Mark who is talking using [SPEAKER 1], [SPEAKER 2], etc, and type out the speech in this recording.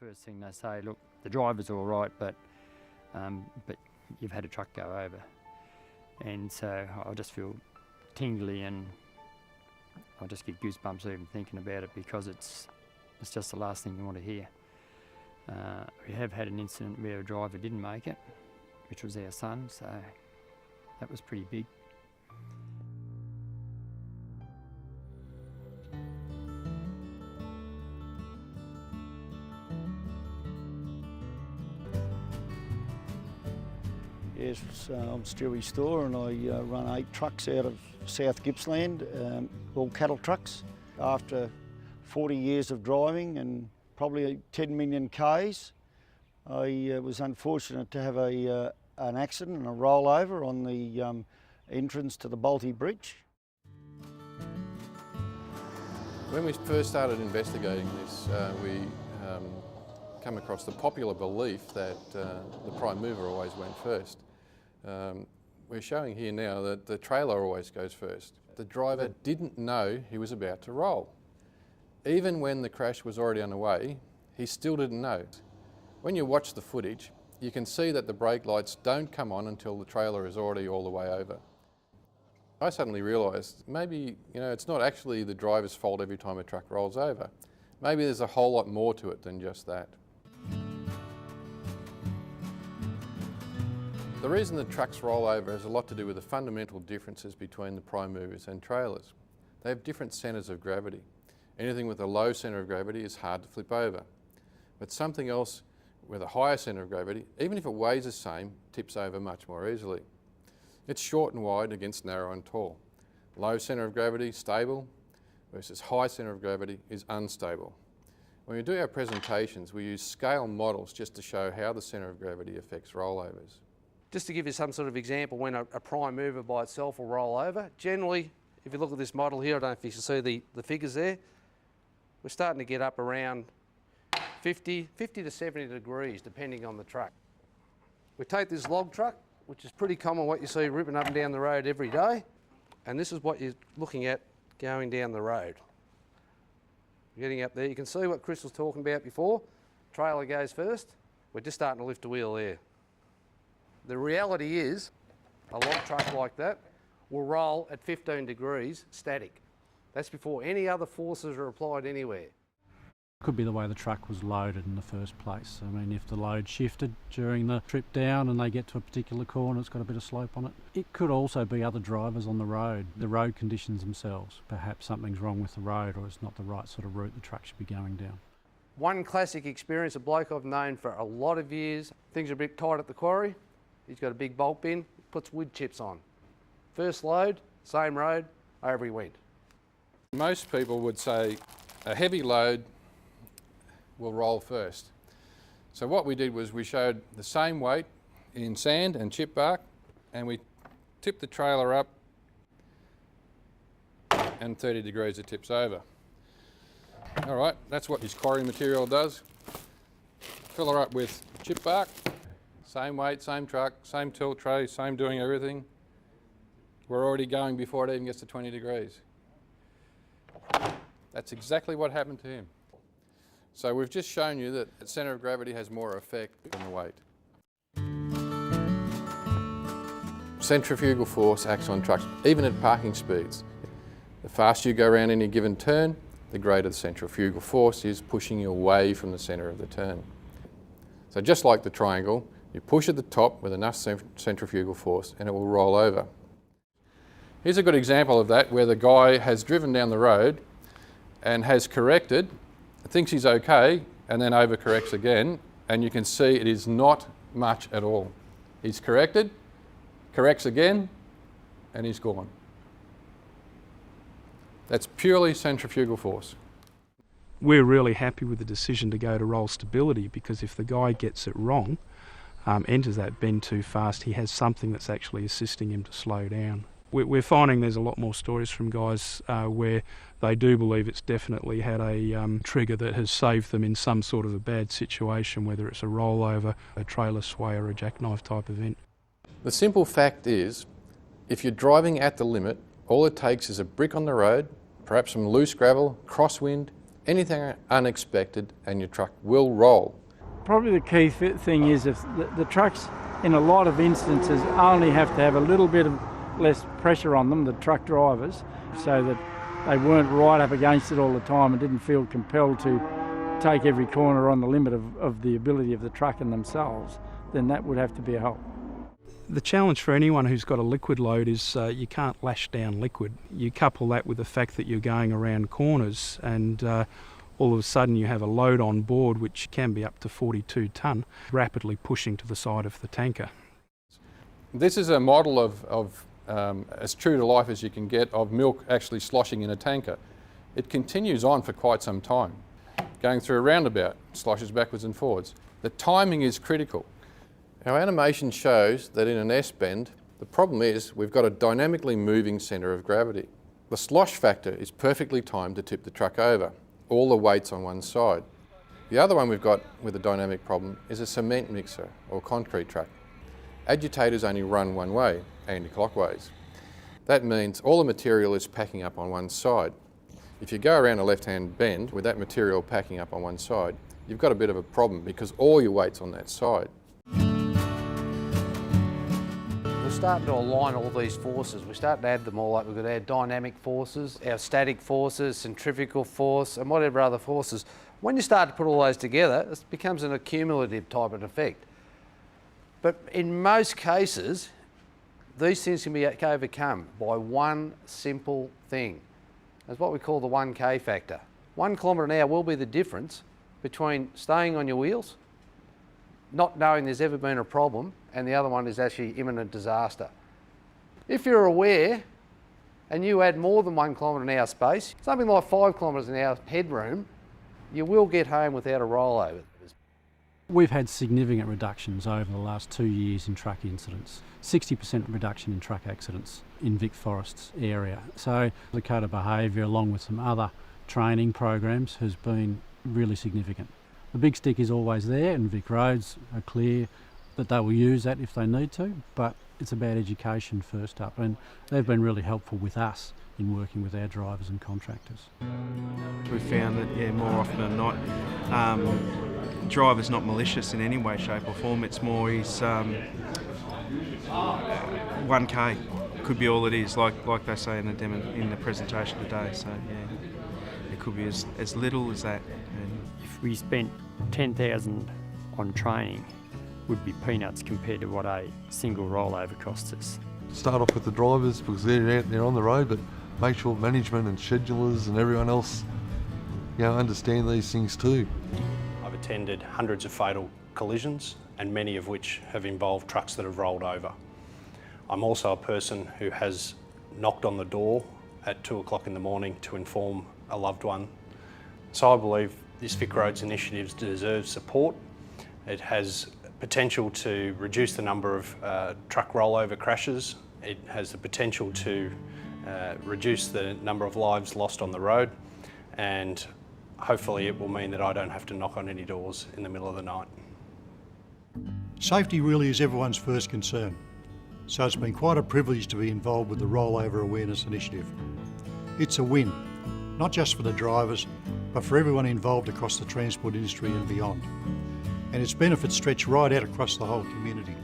[SPEAKER 1] First thing they say, look, the driver's all right, but you've had a truck go over. And so I just feel tingly and I just get goosebumps even thinking about it because it's just the last thing you want to hear. We have had an incident where a driver didn't make it, which was our son, so that was pretty big.
[SPEAKER 2] Yes, I'm Stewie Store and I run 8 trucks out of South Gippsland, all cattle trucks. After 40 years of driving and probably 10 million Ks, I was unfortunate to have an accident and a rollover on the entrance to the Balti Bridge.
[SPEAKER 3] When we first started investigating this, we come across the popular belief that the prime mover always went first. We're showing here now that the trailer always goes first. The driver didn't know he was about to roll. Even when the crash was already underway, he still didn't know. When you watch the footage, you can see that the brake lights don't come on until the trailer is already all the way over. I suddenly realised maybe, it's not actually the driver's fault every time a truck rolls over. Maybe there's a whole lot more to it than just that. The reason the trucks roll over has a lot to do with the fundamental differences between the prime movers and trailers. They have different centres of gravity. Anything with a low centre of gravity is hard to flip over. But something else with a higher centre of gravity, even if it weighs the same, tips over much more easily. It's short and wide against narrow and tall. Low centre of gravity, stable, versus high centre of gravity is unstable. When we do our presentations, we use scale models just to show how the centre of gravity affects rollovers.
[SPEAKER 4] Just to give you some sort of example, when a prime mover by itself will roll over, generally, if you look at this model here, I don't know if you can see the figures there, we're starting to get up around 50 to 70 degrees, depending on the truck. We take this log truck, which is pretty common what you see ripping up and down the road every day, and this is what you're looking at going down the road. Getting up there, you can see what Chris was talking about before. Trailer goes first, we're just starting to lift the wheel there. The reality is, a log truck like that will roll at 15 degrees static. That's before any other forces are applied anywhere.
[SPEAKER 5] Could be the way the truck was loaded in the first place. I mean, if the load shifted during the trip down and they get to a particular corner, it's got a bit of slope on it. It could also be other drivers on the road conditions themselves. Perhaps something's wrong with the road or it's not the right sort of route the truck should be going down.
[SPEAKER 4] One classic experience, a bloke I've known for a lot of years, things are a bit tight at the quarry. He's got a big bolt bin, puts wood chips on. First load, same road, over he went.
[SPEAKER 3] Most people would say a heavy load will roll first. So what we did was we showed the same weight in sand and chip bark, and we tipped the trailer up and 30 degrees it tips over. All right, that's what his quarry material does. Fill her up with chip bark. Same weight, same truck, same tilt tray, same doing everything. We're already going before it even gets to 20 degrees. That's exactly what happened to him. So we've just shown you that the centre of gravity has more effect than the weight. Centrifugal force acts on trucks, even at parking speeds. The faster you go around any given turn, the greater the centrifugal force is pushing you away from the centre of the turn. So just like the triangle, you push at the top with enough centrifugal force and it will roll over. Here's a good example of that where the guy has driven down the road and has corrected, thinks he's okay, and then overcorrects again, and you can see it is not much at all. He's corrected, corrects again, and he's gone. That's purely centrifugal force.
[SPEAKER 6] We're really happy with the decision to go to roll stability because if the guy gets it wrong, enters that bend too fast, he has something that's actually assisting him to slow down. We're finding there's a lot more stories from guys where they do believe it's definitely had a trigger that has saved them in some sort of a bad situation, whether it's a rollover, a trailer sway or a jackknife type event.
[SPEAKER 3] The simple fact is, if you're driving at the limit, all it takes is a brick on the road, perhaps some loose gravel, crosswind, anything unexpected and your truck will roll.
[SPEAKER 7] Probably the key thing is if the trucks, in a lot of instances, only have to have a little bit of less pressure on them, the truck drivers, so that they weren't right up against it all the time and didn't feel compelled to take every corner on the limit of the ability of the truck and themselves, then that would have to be a help.
[SPEAKER 6] The challenge for anyone who's got a liquid load is you can't lash down liquid. You couple that with the fact that you're going around corners and all of a sudden you have a load on board which can be up to 42 tonne, rapidly pushing to the side of the tanker.
[SPEAKER 3] This is a model of as true to life as you can get of milk actually sloshing in a tanker. It continues on for quite some time. Going through a roundabout, sloshes backwards and forwards. The timing is critical. Our animation shows that in an S-bend, the problem is we've got a dynamically moving centre of gravity. The slosh factor is perfectly timed to tip the truck over. All the weight's on one side. The other one we've got with a dynamic problem is a cement mixer or concrete truck. Agitators only run one way, anti-clockwise. That means all the material is packing up on one side. If you go around a left-hand bend with that material packing up on one side, you've got a bit of a problem because all your weight's on that side.
[SPEAKER 4] We're starting to align all these forces. We're starting to add them all up. We've got our dynamic forces, our static forces, centrifugal force, and whatever other forces. When you start to put all those together, it becomes an accumulative type of effect. But in most cases, these things can be overcome by one simple thing. It's what we call the 1K factor. 1 kilometre an hour will be the difference between staying on your wheels, not knowing there's ever been a problem, and the other one is actually imminent disaster. If you're aware and you add more than 1 kilometre an hour space, something like 5 kilometres an hour headroom, you will get home without a rollover.
[SPEAKER 5] We've had significant reductions over the last 2 years in truck incidents. 60% reduction in truck accidents in Vic Forest's area. So the code of behaviour along with some other training programs has been really significant. The big stick is always there and Vic roads are clear that they will use that if they need to, but it's about education first up, and they've been really helpful with us in working with our drivers and contractors.
[SPEAKER 8] We've found that, more often than not, driver's not malicious in any way, shape or form. It's more he's 1K could be all it is, like they say in the presentation today. So it could be as little as that.
[SPEAKER 1] If we spent 10,000 on training, would be peanuts compared to what a single rollover costs us.
[SPEAKER 9] Start off with the drivers because they're out there on the road, but make sure management and schedulers and everyone else, understand these things too.
[SPEAKER 10] I've attended hundreds of fatal collisions and many of which have involved trucks that have rolled over. I'm also a person who has knocked on the door at 2 o'clock in the morning to inform a loved one. So I believe this Vic Roads initiative deserves support. It has potential to reduce the number of truck rollover crashes. It has the potential to reduce the number of lives lost on the road, and hopefully it will mean that I don't have to knock on any doors in the middle of the night.
[SPEAKER 11] Safety really is everyone's first concern, so it's been quite a privilege to be involved with the Rollover Awareness Initiative. It's a win, not just for the drivers, but for everyone involved across the transport industry and beyond. And its benefits stretch right out across the whole community.